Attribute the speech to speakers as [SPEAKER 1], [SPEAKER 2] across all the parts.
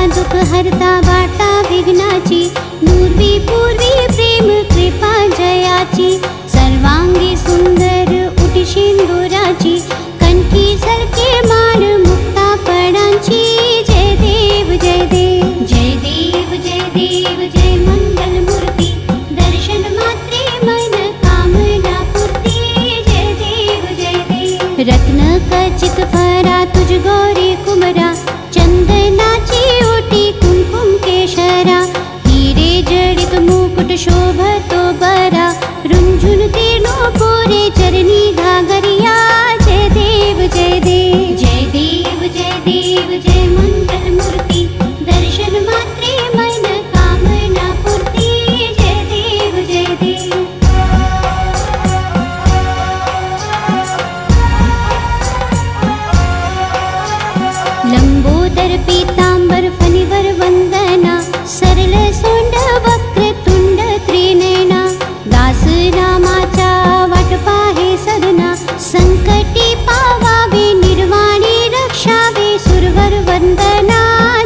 [SPEAKER 1] दुःख हरता वार्ता विघ्नाची, पूर्वी पूर्वी प्रेम कृपा जयाची, सर्वांगी सुंदर उटी सिंदुराची, कंठी सरके माळ मुक्ता फळांची। जय देव जय देव जय देव जय देव जय मंगल मूर्ती, दर्शन मात्रे मन कामना पूर्ती। जय देव जय देव रत्न खचित फरा तुझ गौरी कुमरा, चंदनाची ओटी कुंकुम केशरा, हिरे जडित मुकुट शोभतो बरा, रुंझुन तीर्णो पोरे चरणी घागरिया। जय देव जय देव जय देव जय देव जय मंगल मूर्ती, दर्शन मात्रे मन कामना पूर्ती। जय देव जय देव लंबोदर पीतांबर फणिवर वंदना, सरल सोंड वक्र तुंड त्रिनयना, दास रामाचा वाट पाहे सदना, संकटी पावावे निर्वाणी रक्षावे सुरवर वंदना।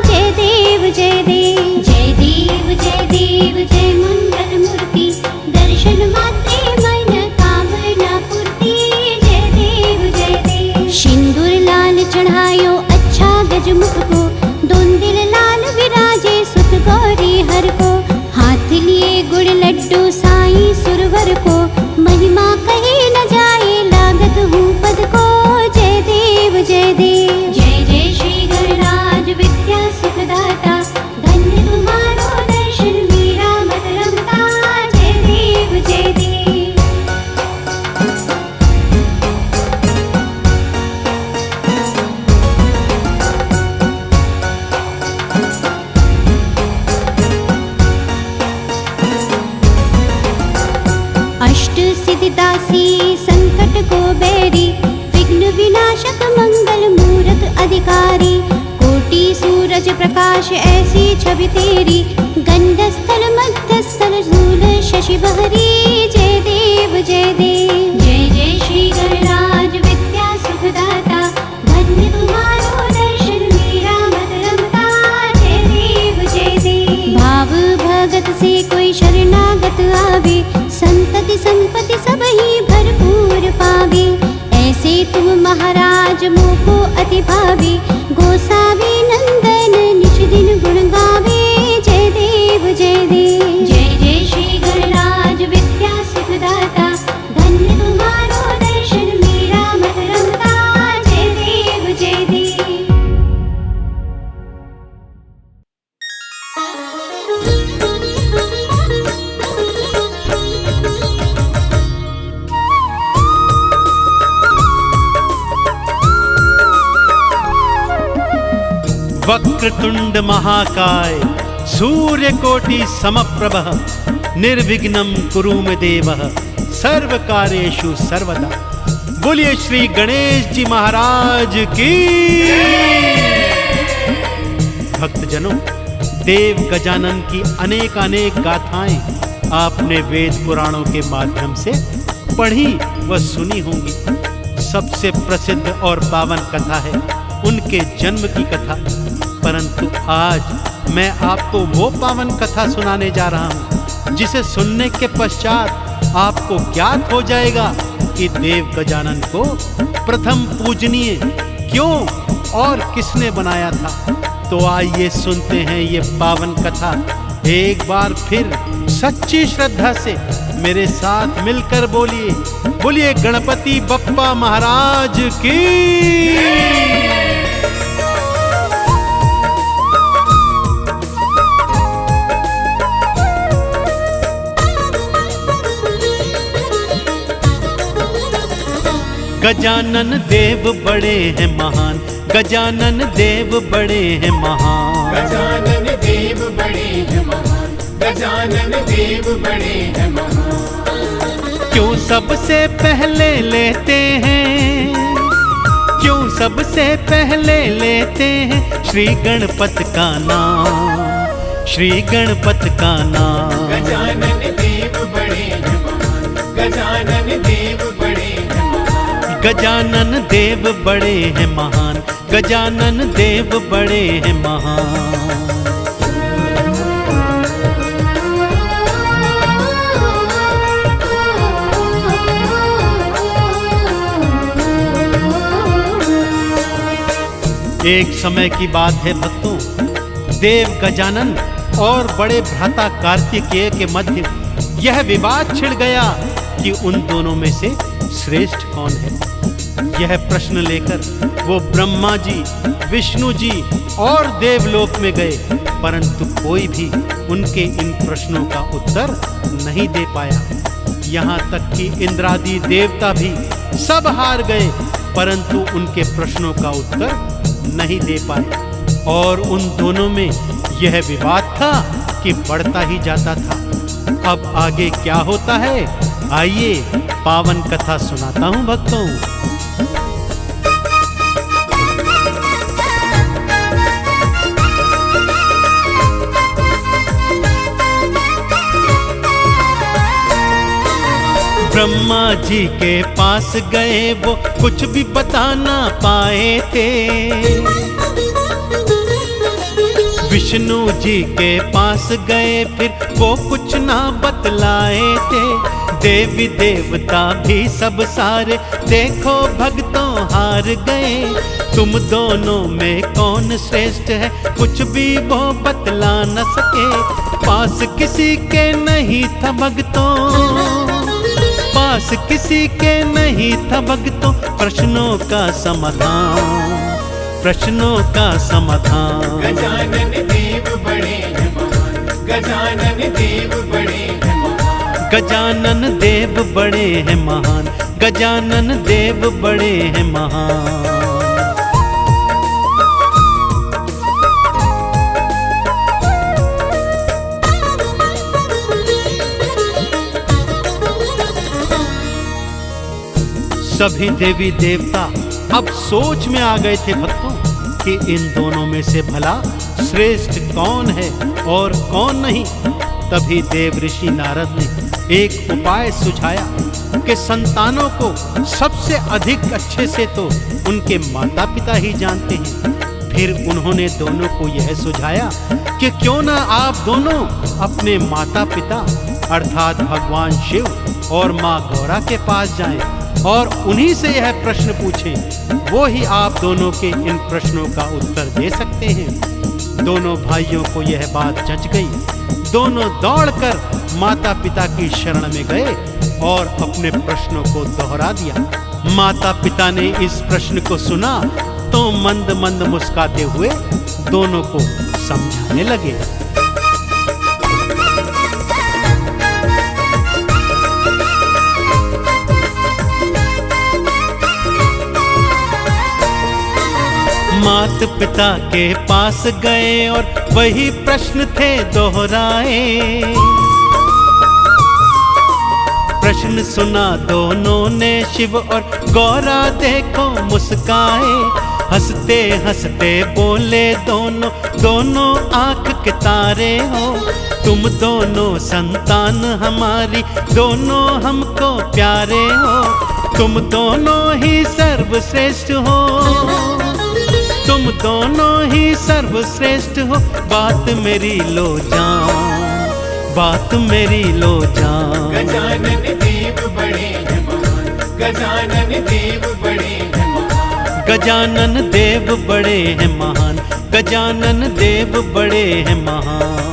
[SPEAKER 1] जय देव जय देव जय देव जय देव जय मंगल मूर्ती, दर्शन मात्रे मन कामना पूर्ती। जय देव जय देव सिंदूर लाल चढ़ायो अच्छा गजमुख को, दोन दिल लाल विराजे सुत गौरी हर को, हाथ लिए गुड़ लड्डू साईं सुरवर को, महिमा कहे न जाए लागत हूँ पद को। जय देव जय देव जय जय श्री गणराज विद्या सुखदाता, धन्य तुम्हारो दर्शन मीरा मत रमता। जय देव जय देव अष्ट सिद्धिदासी संकट को बैरी, विघ्न विनाशक मंगल मूरत अधिकारी, कोटि सूरज प्रकाश ऐसी छवि तेरी, गंधस्थल मध्यस्थल धूल शशि बहरी। जय देव जय देव जय जय श्री गणराज विद्या सुखदाता, धन्य तुम्हारो दर्शन मीरा मत रमता। जय देव जय देव भाव भगत से कोई शरणागत आवे, संतति संपत्ति सब ही भरपूर पावे, ऐसे तुम महाराज मोको अति भावे, गोसावी नंदन निज दिन गुण गावे। जय देव जय देव जय जय श्री गणराज विद्या सुखदाता, धन्य तुम्हारो दर्शन मीरा मत रमता। जय देव जय देव
[SPEAKER 2] वक्रतुंड महाकाय सूर्यकोटि समप्रभः, निर्विघ्नं कुरु मे देवः सर्वकार्येषु सर्वदा। बोलिए श्री गणेश जी महाराज की। भक्तजनों, देव गजानन की अनेक अनेक गाथाएं आपने वेद पुराणों के माध्यम से पढ़ी व सुनी होंगी। सबसे प्रसिद्ध और पावन कथा है उनके जन्म की कथा, परंतु आज मैं आपको वो पावन कथा सुनाने जा रहा हूँ जिसे सुनने के पश्चात आपको ज्ञात हो जाएगा कि देव गजानन को प्रथम पूजनीय क्यों और किसने बनाया था। तो आइए सुनते हैं ये पावन कथा एक बार फिर सच्ची श्रद्धा से मेरे साथ मिलकर बोलिए, बोलिए गणपति बप्पा महाराज की। गजानन देव बड़े हैं महान, गजानन देव बड़े हैं महान,
[SPEAKER 3] गजानन देव बड़े हैं महान, गजानन देव बड़े हैं महान।
[SPEAKER 2] क्यों सबसे पहले लेते हैं, क्यों सबसे पहले लेते हैं श्री गणपत का नाम, श्री गणपत का नाम।
[SPEAKER 3] गजानन देव बड़े हैं महान, गजानन देव बड़े हैं महान।
[SPEAKER 2] गजानन देव बड़े हैं महान, गजानन देव बड़े हैं महान। एक समय की बात है भक्तों, देव गजानन और बड़े भ्राता कार्तिकेय के मध्य यह विवाद छिड़ गया कि उन दोनों में से श्रेष्ठ कौन है। यह प्रश्न लेकर वो ब्रह्मा जी, विष्णु जी और देवलोक में गए, परंतु कोई भी उनके इन प्रश्नों का उत्तर नहीं दे पाया। यहाँ तक कि इंद्रादि देवता भी सब हार गए, परंतु उनके प्रश्नों का उत्तर नहीं दे पाए। और उन दोनों में यह विवाद था कि बढ़ता ही जाता था। अब आगे क्या होता है, आइए पावन कथा सुनाता हूं भक्तों। ब्रह्मा जी के पास गए, वो कुछ भी बता ना पाए थे। विष्णु जी के पास गए, फिर वो कुछ ना बतलाए थे। देवी देवता भी सब सारे देखो भक्तों हार गए। तुम दोनों में कौन श्रेष्ठ है, कुछ भी वो बतला न सके। पास किसी के नहीं था भक्तों, पास किसी के नहीं था भक्तों, प्रश्नों का समाधान, प्रश्नों का समाधान।
[SPEAKER 3] गजानन देव बड़े हैं महान, गजानन देव बड़े हैं महान,
[SPEAKER 2] गजानन देव बड़े हैं महान, गजानन देव बड़े हैं महान। सभी देवी देवता अब सोच में आ गए थे भक्तों कि इन दोनों में से भला श्रेष्ठ कौन है और कौन नहीं। तभी देव ऋषि नारद ने एक उपाय सुझाया कि संतानों को सबसे अधिक अच्छे से तो उनके माता पिता ही जानते हैं। फिर उन्होंने दोनों को यह सुझाया कि क्यों ना आप दोनों अपने माता पिता अर्थात भगवान शिव और माँ गौरा के पास जाएं और उन्हीं से यह प्रश्न पूछें। वो ही आप दोनों के इन प्रश्नों का उत्तर दे सकते हैं। दोनों भाइयों को यह बात जच गई। दोनों दौड़कर माता पिता की शरण में गए और अपने प्रश्नों को दोहरा दिया। माता पिता ने इस प्रश्न को सुना तो मंद मंद मुस्कुराते हुए दोनों को समझाने लगे। मात पिता के पास गए और वही प्रश्न थे दोहराए। प्रश्न सुना दोनों ने, शिव और गौरा देखो मुस्काए। हंसते हंसते बोले दोनों, दोनों आंख के तारे हो। तुम दोनों संतान हमारी, दोनों हमको प्यारे हो। तुम दोनों ही सर्वश्रेष्ठ हो, तुम दोनों ही सर्वश्रेष्ठ हो। बात मेरी लो जान, बात मेरी लो जान।
[SPEAKER 3] गजानन देव बड़े हैं महान, गजानन देव बड़े हैं महान,
[SPEAKER 2] गजानन देव बड़े हैं महान, गजानन देव बड़े हैं महान।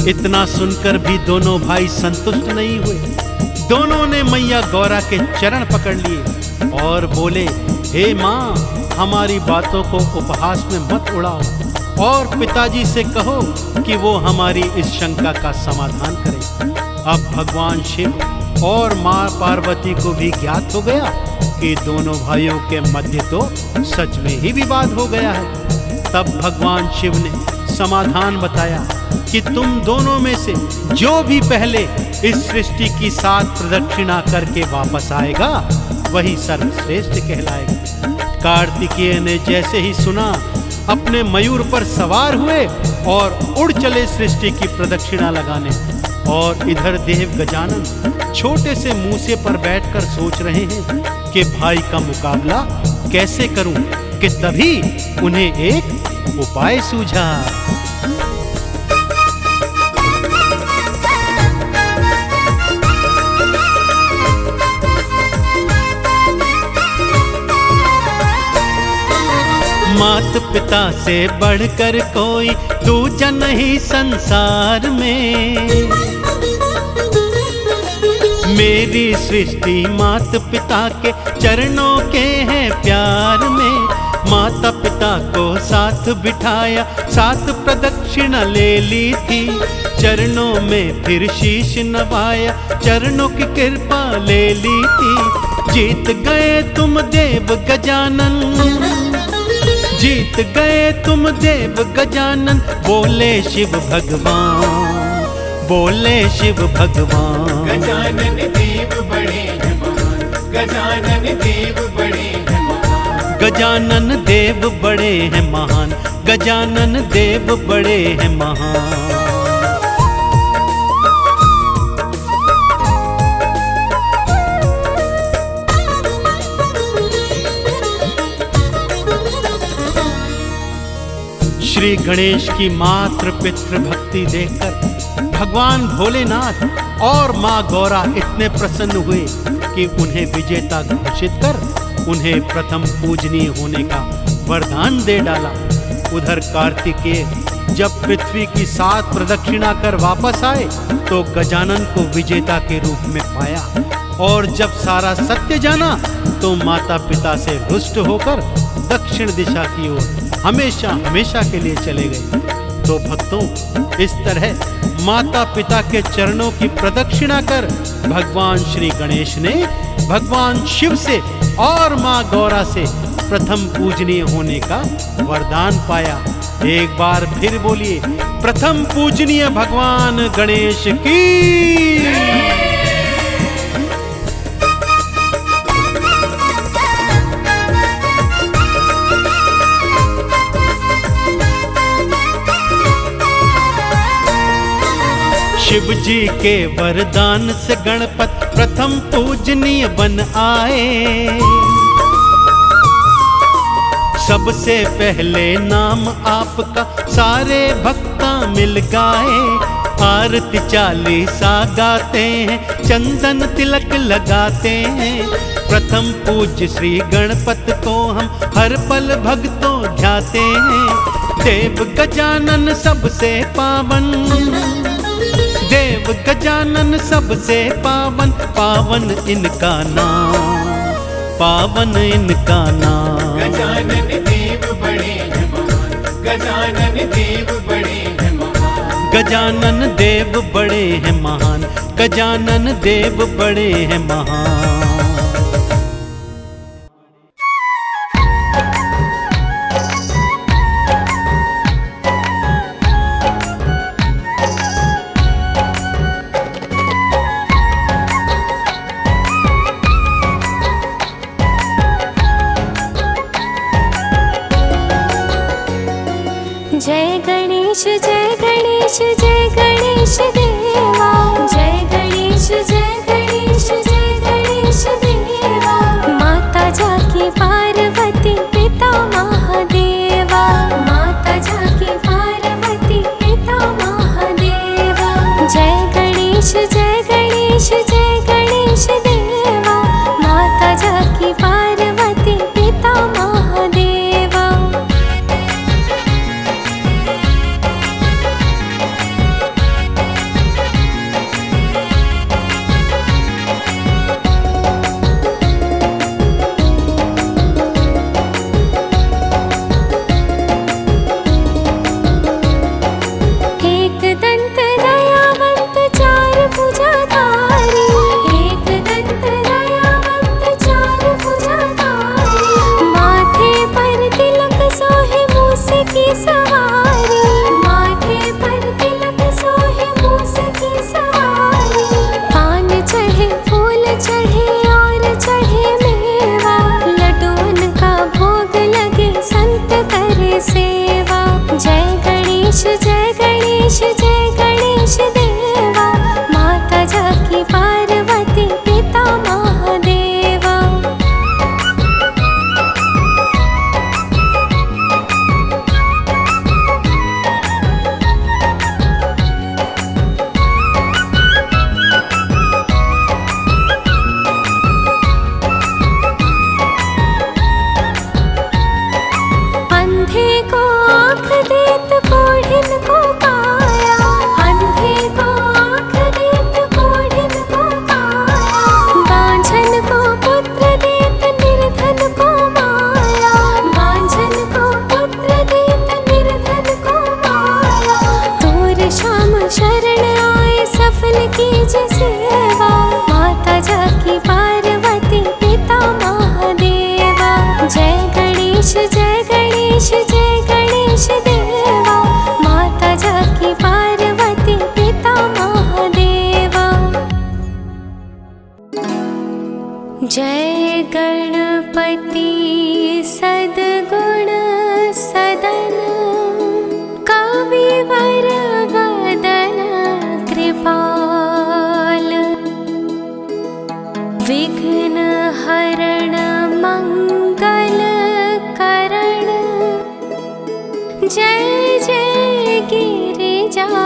[SPEAKER 2] इतना सुनकर भी दोनों भाई संतुष्ट नहीं हुए। दोनों ने मैया गौरा के चरण पकड़ लिए और बोले, हे माँ, हमारी बातों को उपहास में मत उड़ाओ और पिताजी से कहो कि वो हमारी इस शंका का समाधान करें। अब भगवान शिव और माँ पार्वती को भी ज्ञात हो गया कि दोनों भाइयों के मध्य तो सच में ही विवाद हो गया है। तब भगवान शिव ने समाधान बताया कि तुम दोनों में से जो भी पहले इस सृष्टि की 7 प्रदक्षिणा करके वापस आएगा वही सर्वश्रेष्ठ कहलाएगा। कार्तिकेय ने जैसे ही सुना अपने मयूर पर सवार हुए और उड़ चले सृष्टि की प्रदक्षिणा लगाने। और इधर देव गजानन छोटे से मूसे पर बैठकर सोच रहे हैं कि भाई का मुकाबला कैसे करूं, कि तभी उन्हें एक उपाय सूझा। मात पिता से बढ़कर कोई दूजा नहीं संसार में। मेरी सृष्टि मात पिता के चरणों के हैं प्यार में। माता पिता को साथ बिठाया, साथ प्रदक्षिणा ले ली थी। चरणों में फिर शीश नवाया, चरणों की कृपा ले ली थी। जीत गए तुम देव गजानन, जीत गए तुम देव गजानन। बोले शिव भगवान, बोले शिव भगवान।
[SPEAKER 3] गजानन देव बड़े हैं महान, गजानन देव बड़े हैं महान।
[SPEAKER 2] गजानन देव बड़े हैं महान, गजानन देव बड़े हैं महान। श्री गणेश की मातृ पितृ भक्ति देखकर भगवान भोलेनाथ और माँ गौरा इतने प्रसन्न हुए कि उन्हें विजेता घोषित कर उन्हें प्रथम पूजनीय होने का वरदान दे डाला। उधर कार्तिकेय जब पृथ्वी की 7 प्रदक्षिणा कर वापस आए तो गजानन को विजेता के रूप में पाया। और जब सारा सत्य जाना तो माता पिता से रुष्ट होकर दक्षिण दिशा की ओर हमेशा हमेशा के लिए चले गए। तो भक्तों, इस तरह माता पिता के चरणों की प्रदक्षिणा कर भगवान श्री गणेश ने भगवान शिव से और माँ गौरा से प्रथम पूजनीय होने का वरदान पाया। एक बार फिर बोलिए, प्रथम पूजनीय भगवान गणेश की। शिव जी के वरदान से गणपत प्रथम पूजनीय बन आए। सबसे पहले नाम आपका सारे भक्ता मिल गाए। आरती चालीसा गाते हैं, चंदन तिलक लगाते हैं। प्रथम पूज्य श्री गणपत को हम हर पल भक्तों ध्याते हैं। देव गजानन सबसे पावन, देव गजानन सबसे पावन। पावन इनका नाम, पावन इनका नाम।
[SPEAKER 3] गजानन देव बड़े हैं महान, गजानन देव बड़े हैं महान।
[SPEAKER 2] गजानन देव बड़े हैं महान, गजानन देव बड़े हैं महान।
[SPEAKER 4] जय गणेश जय गणेश जय गणेश देवा। जय गणेश जय गणेश जय गणेश देवा। माता जाकी पार्वती पिता महादेवा। माता जाकी पार्वती पिता महादेवा। जय गणेश जय गणेश जय गणेश देवा। माता जाकी पार्वती पिता महादेवा। अंधे को आँख देत कोढ़िन को काया, अंधे को आँख देत कोढ़िन को काया, बांझन को पुत्र देत निर्धन को माया, बांझन को पुत्र देत निर्धन को माया। तोर श्याम शरण आए सफल कीजे सेवा, माता जाकी पार्वती पिता महादेवा। जय गणेश जय गणेश जय गणेश देवा, माता जाकी पार्वती पिता महादेवा। जय गणपति सद्गुण सदन, कविवर वदन कृपाल, विघ्न हरण मंगल करण। जय जय गिरिजालाल।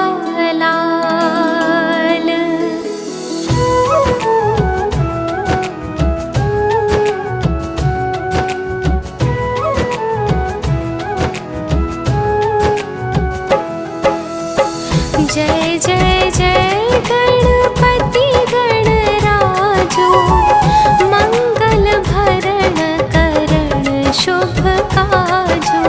[SPEAKER 4] जय जय जय गणपति गणराजो, मंगल भरण करण शुभ काजो।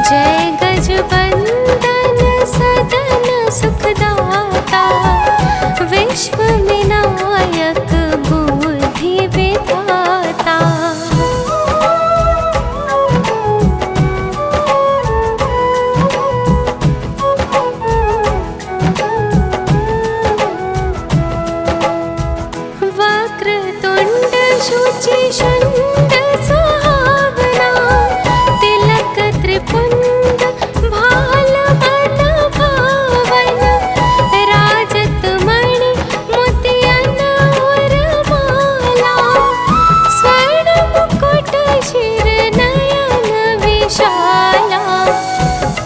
[SPEAKER 4] जय गजबंदन सदन सुखदाता, विश्व विनायक बुद्धि विधाता। वक्रतुंड शुचिषुंड सुहावना, तिलक त्रिपुंड भाल मन भावन। राजत मणि मोतियन उर्माला, स्वर्ण मुकुट शिर नयन विशाला।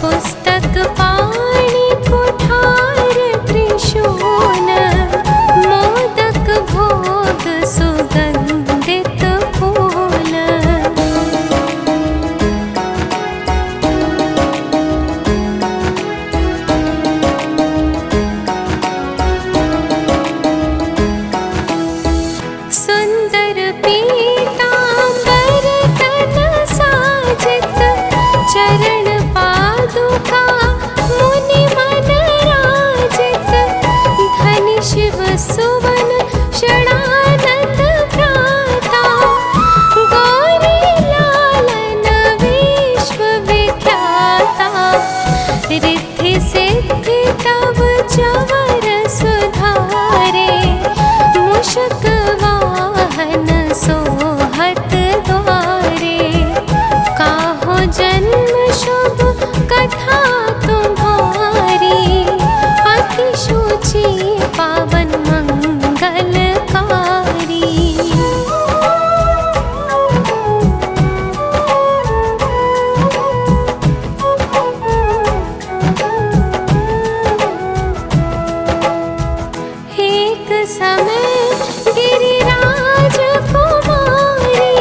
[SPEAKER 4] पुस्तक पाणि कुठार त्रिशूल, मोदक भोग सुगंधित फूल। सुंदर पीतांबर तन साजित, चरण पादुका मुनि मन राजित। धनि शिव सुवन षडानंद भ्राता, गौरी लालन विश्व विख्याता। रिद्धि सिद्धि तब चवर सुधारे, मूषक वाहन सोहत द्वारे। काहो जन्म शुभ कथा तुम्हारी, अति शुचि पावन मंगलकारी। एक समय गिरिराज कुमारी,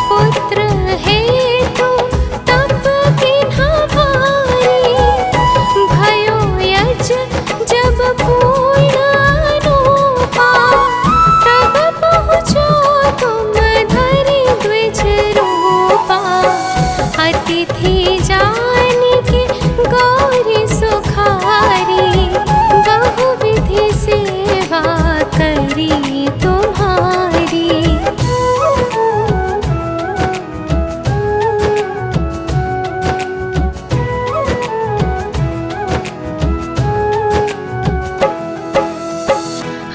[SPEAKER 4] पुत्र हेतु तप कीन्हा भारी। भयो यज जब पूर्ण अनूपा, तब पहुँचो तुम धरि द्विज रूपा। अतिथि जानिके गौरी सुखारी, बहु विधि सेवा करी तुम्हारी।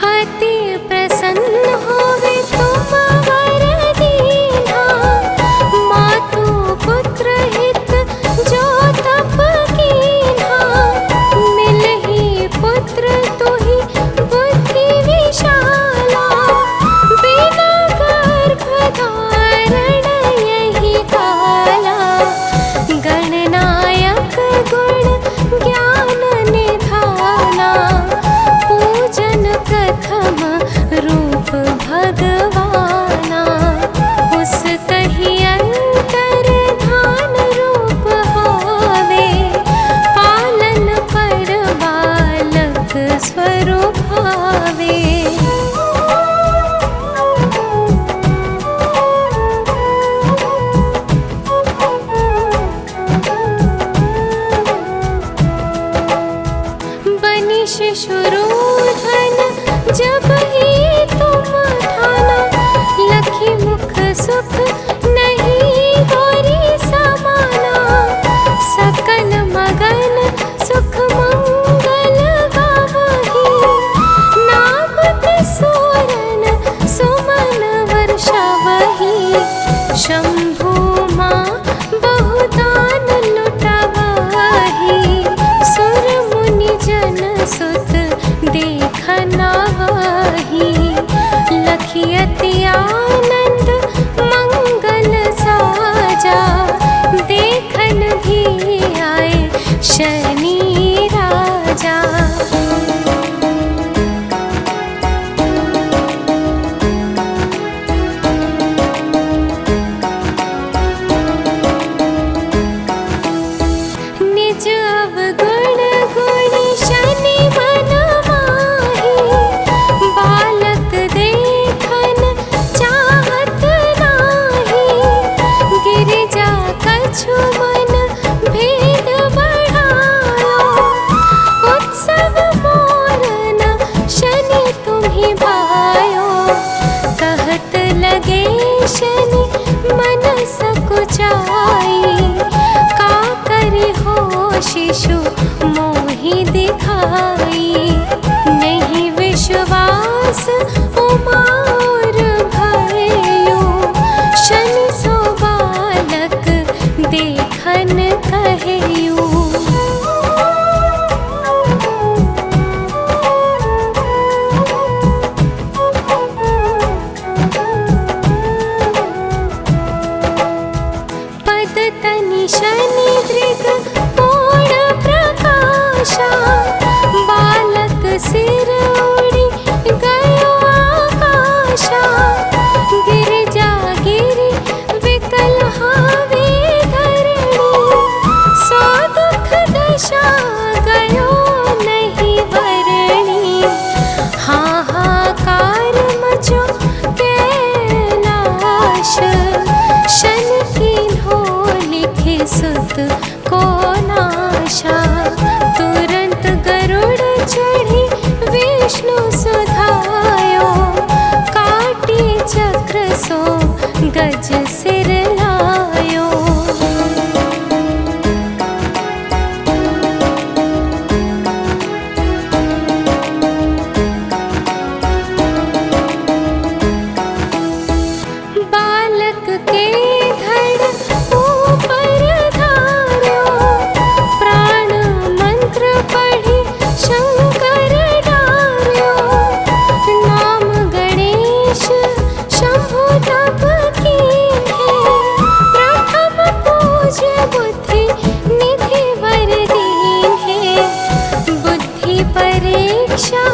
[SPEAKER 4] अति प्रसन्न होवे तुम वर दीना, मातु पुत्र हित जो तप मन भेद बढ़ायो। उत्सव मोर न शनि तुम्ही भायो। कहत लगे शनि मन सकुचाई। का करी हो शिशु मोहि दिखाई। नहीं विश्वास उमार भयो। शनि सो बालक देखन कहेयू। पद तनि शनि दृग पूर्ण प्रकाशा। बालक सिर उड़ी गयो आकाशा। गिरिजा गिरि विकल हावे धरणी। सो दुख दशा गयो नहीं वरणी। हाहाकार मचो कैलाश। शनि कीन्हो लिखे सुत को नाशा। तुरंत गरुड़ चढ़ी विष्णु सुधायो। काटी चक्र सो गज सिर लायो। बालक के धड़ ऊपर धार्यो। प्राण मंत्र पढ़ी शंकर डार्यो। नाम गणेश शंभु तप कीन्हे। प्रथम पूज्य बुद्धि निधि वर दीन्हे। बुद्धि परीक्षा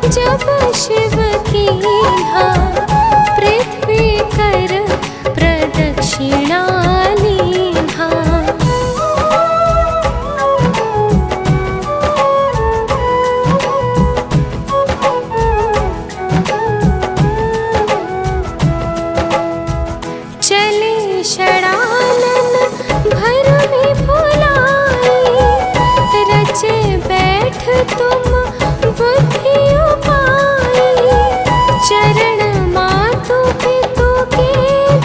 [SPEAKER 4] जब शिव कीन्हा। पृथ्वी कर प्रदक्षिणा लीन्हा। चले षडानन भर में भुलाई। रचे बैठ तुम बुद्धि उपाई। चरण मातु पितु के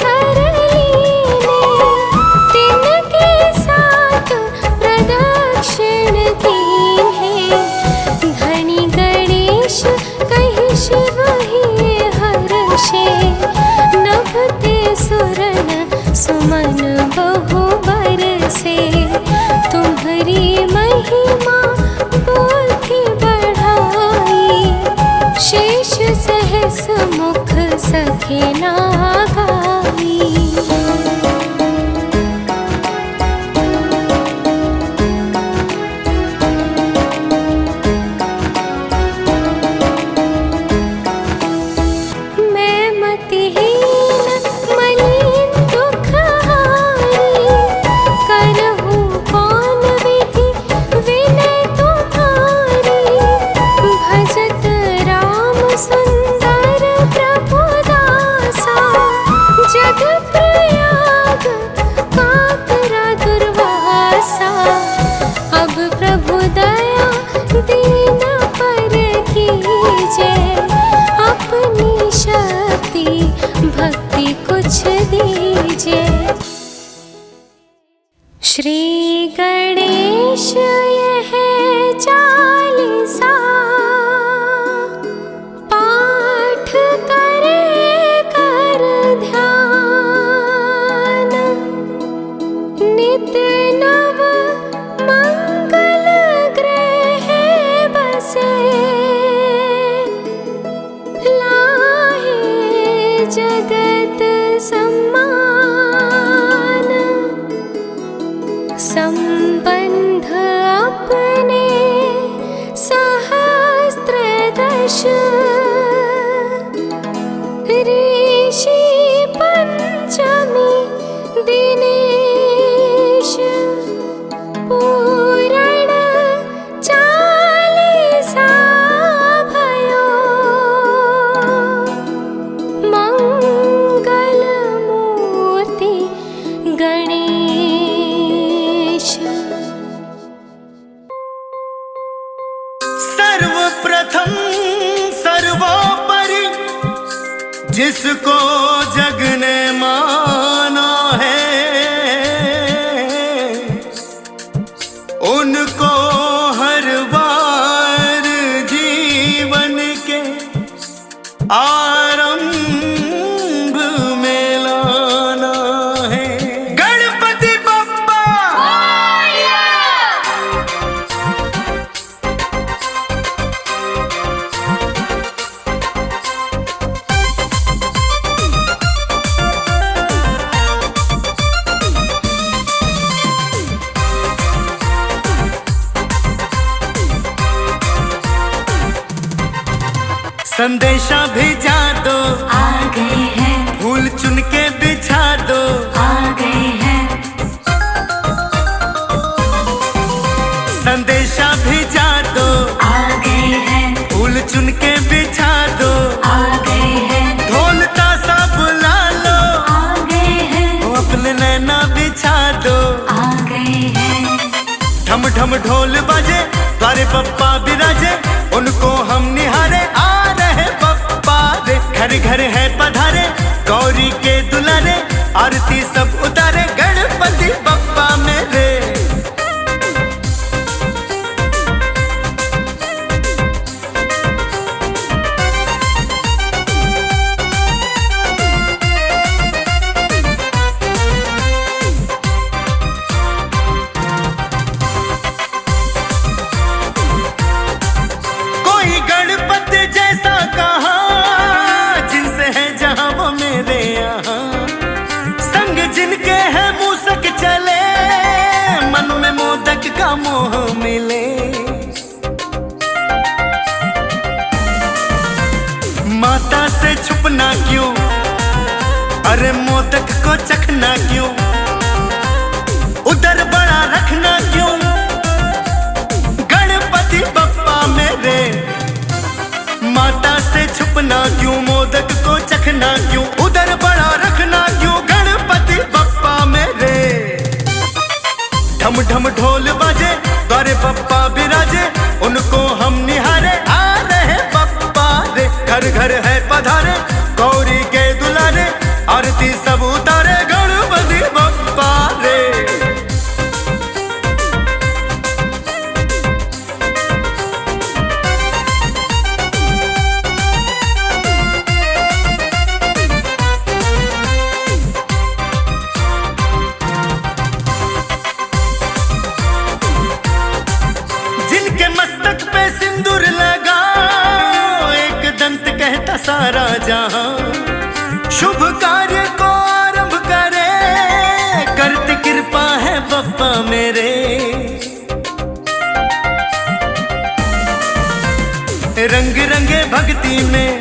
[SPEAKER 4] धर लीने। तिनके साथ प्रदक्षिण कीन्हे। धनी गणेश कहि शिव ही हर्षे। नभते सुरन सुमन बहु बरसे। तुम्हरी महिमा बुद्धि बढ़ाई। शेष सहस मुख सखे ना गाई। मैं मतिहीन मलिन दुख हारी। करहूँ कौन विधि विनय तुम्हारी। भजत राम सुंदर प्रभु दासा। जग प्रयाग काकरा दुर्वासा। अब प्रभु दया दीन पर कीजे। अपनी शक्ति भक्ति कुछ दीजे। श्री गणेश यह चालीसा। पाठ करे कर ध्यान। नित नव मंगल ग्रह बसे। लाहे जगत सम्मान। संबंध अपने सहस्त्रदश। ऋषि पंचमी दिनेश। पूरण चालीसा भयो। मंगल मूर्ति गणेश।
[SPEAKER 5] जिसको जग ने माना है उनको हर बार जीवन के आरंभ में लाना है। गणपति बप्पा संदेशा भेजा दो,
[SPEAKER 4] आ गए हैं,
[SPEAKER 5] फूल चुन के बिछा दो,
[SPEAKER 4] आ गए हैं,
[SPEAKER 5] संदेशा भेजा दो,
[SPEAKER 4] आ गए हैं,
[SPEAKER 5] फूल चुन के बिछा दो,
[SPEAKER 4] आ गए हैं,
[SPEAKER 5] ढोलता सा बुला लो,
[SPEAKER 4] आ गए हैं,
[SPEAKER 5] वो अपने नैना बिछा दो,
[SPEAKER 4] आ गए हैं।
[SPEAKER 5] ठम ठम ढोल बजे, द्वारे बप्पा बिराजे, उनको हम निहारे, आ रहे बप्पा रे। घर घर है पधारे, गौरी के दुलारे, आरती सब उतारे, गणपति बप्पा मेरे। कोई गणपति जैसा कहा, जिनसे है जहां वो मेरे यहाँ, संग जिनके है मूसक चले, मन में मोदक का मोह मिले। माता से छुपना क्यों, अरे मोदक को चखना क्यों, उधर बड़ा रखना क्यों, गणपति बप्पा मेरे। माता से छुपना क्यों, मोदक को चखना क्यों, उधर बड़ा रखना क्यों, गणपति बप्पा मेरे। ढम ढम ढोल बजे, द्वारे बप्पा बिराजे, उनको हम निहारे, आ रहे बप्पा रे। घर घर है पधारे, गौरी के दुलारे, आरती सब उतारे, गणपति बप्पा रे। जिनके मस्तक पे सिंदूर लगा, एक दंत कहता सारा जहां, शुभ कार्य को आरंभ करे, करती कृपा है बप्पा मेरे। रंग रंगे भक्ति में,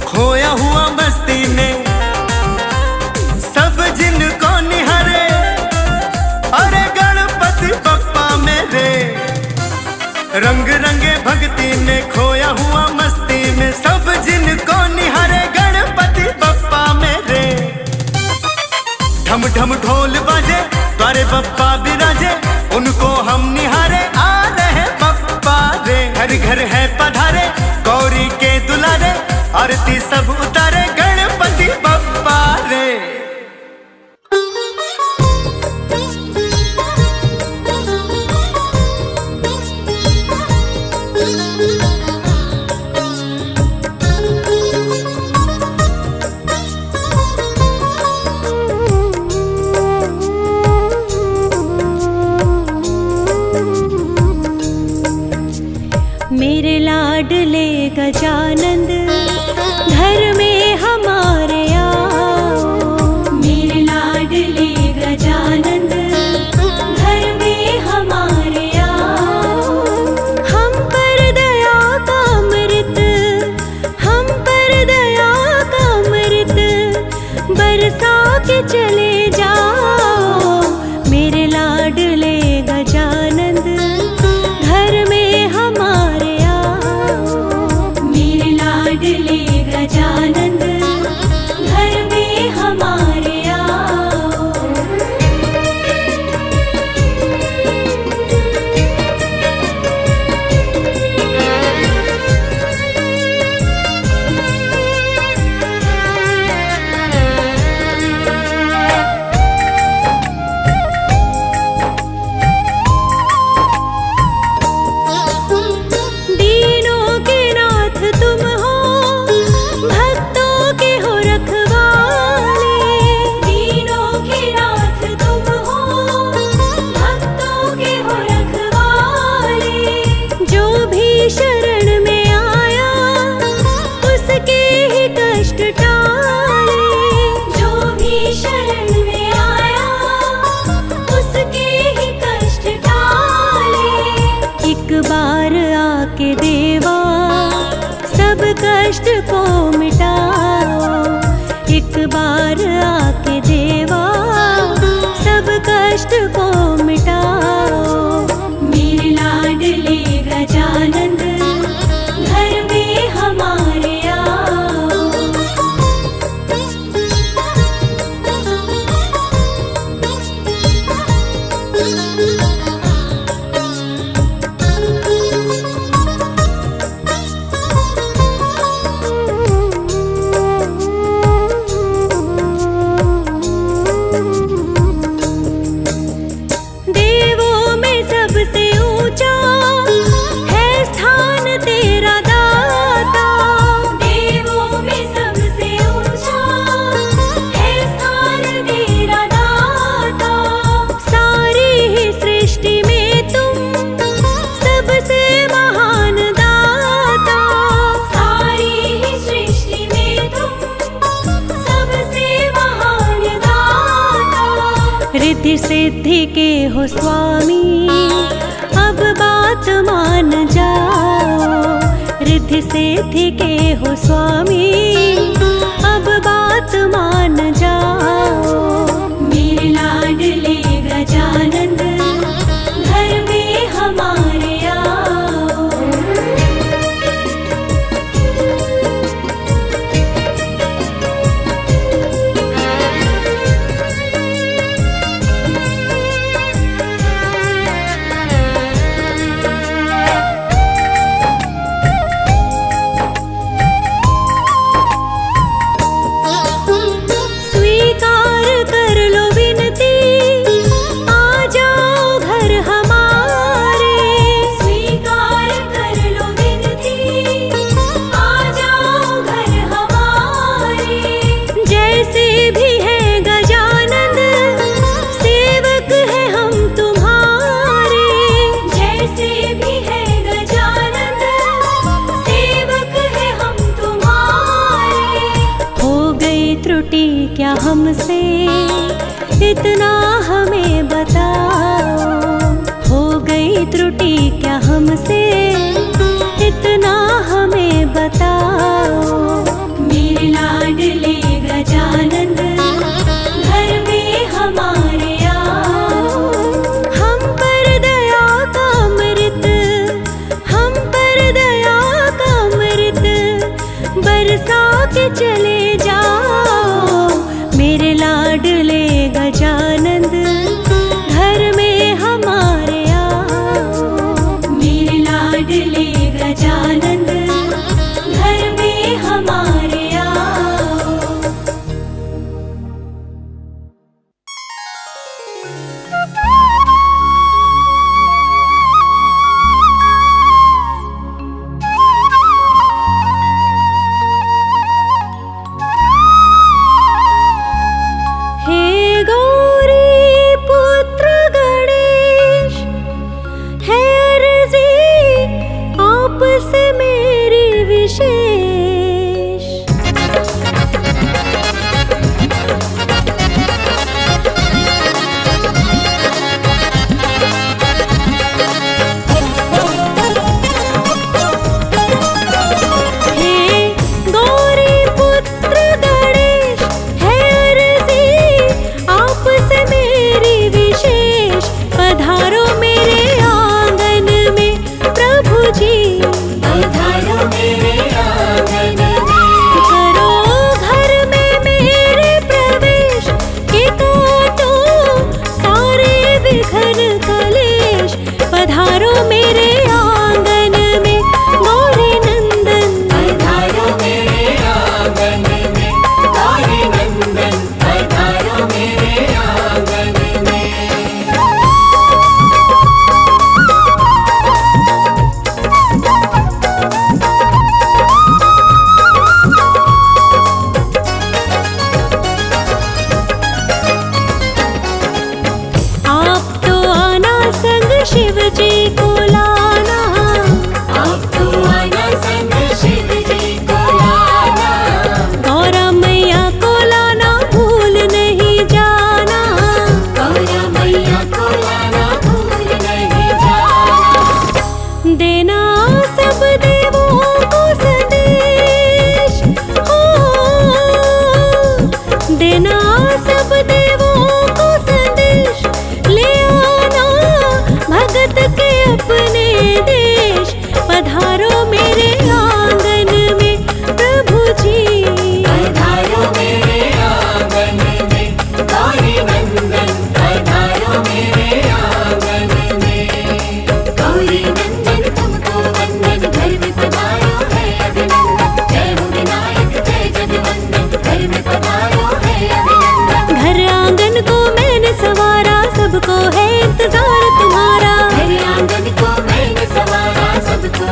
[SPEAKER 5] खोया हुआ मस्ती में, सब जिनको निहारे, अरे गणपति बप्पा मेरे। रंग रंगे भक्ति में, खोया हुआ मस्ती में, सब जिनको निहारे, गणपति बप्पा मेरे। ढम ढम ढोल बजे, द्वारे बप्पा बिराजे, उनको हम निहारे, आ रहे बप्पा रे। घर घर है पधारे, गौरी के दुलारे, आरती सब उतारे, गणपति बप्पा रे।
[SPEAKER 4] मेरे लाडले गजानंद, घर में
[SPEAKER 1] सिद्धि के हो स्वामी, अब बात मान जाओ। रिद्धि सिद्धि के हो स्वामी, अब बात मान जाओ। मेरे लाडले गजानंद, घर में हमारे आओ। स्वीकार कर लो विनती, आ जाओ घर हमारे। स्वीकार कर लो विनती, आ जाओ घर हमारे। जैसे भी है गजानंद, सेवक है हम तुम्हारे। जैसे भी है गजानंद, सेवक है हम तुम्हारे। हो गई त्रुटि क्या हमसे, इतना हमें बताओ। हो गई त्रुटि क्या हमसे, इतना हमें बताओ। मेरे लाडले गजानंद, घर में हमारे आओ। हम पर दया का अमृत, हम पर दया का अमृत बरसा के चले जाओ। मेरे लाडले गजानंद, घर में हमारे आओ। मेरे लाडले गजानंद, घर में हमारे आओ। हे गौरी पुत्र गणेश, है अर्जी आपसे मेरी विशेष। हे गौरी पुत्र गणेश, है अर्जी आपसे मेरी विशेष। पधारो मेरे आंगन में प्रभु जी, पधारो मेरे आंगन में। करो घर में मेरे प्रवेश, के काटो सारे विघ्न कलेश। पधारो मेरे आंगन में गौरी नंदन, पधारो मेरे आंगन में गौरी नंदन। पधारो मेरे आंगन में। आप तो आना संग शिव जी को लाना। आप तो आना संग शिव जी को लाना। गौरा मैया को लाना, भूल नहीं जाना। गौरा मैया को लाना, भूल नहीं जाना। देना सब देवों को संदेश, हो देना सब देवों को संदेश। ले आना भगत के अपने देश। पधारो मेरे आंगन में प्रभु जी, पधारो मेरे आंगन में गौरी नंदन। पधारो मेरे आंगन में। गौरी नंदन तुमको वंदन, घर में पधारो है अभिनंदन। जय हो विनायक जय जगवंदन, घर में पधारो है अभिनंदन। घर आंगन को मैंने सवारा, सबको है इंतजार तुम्हारा। घर आंगन को मैंने सवारा, सबको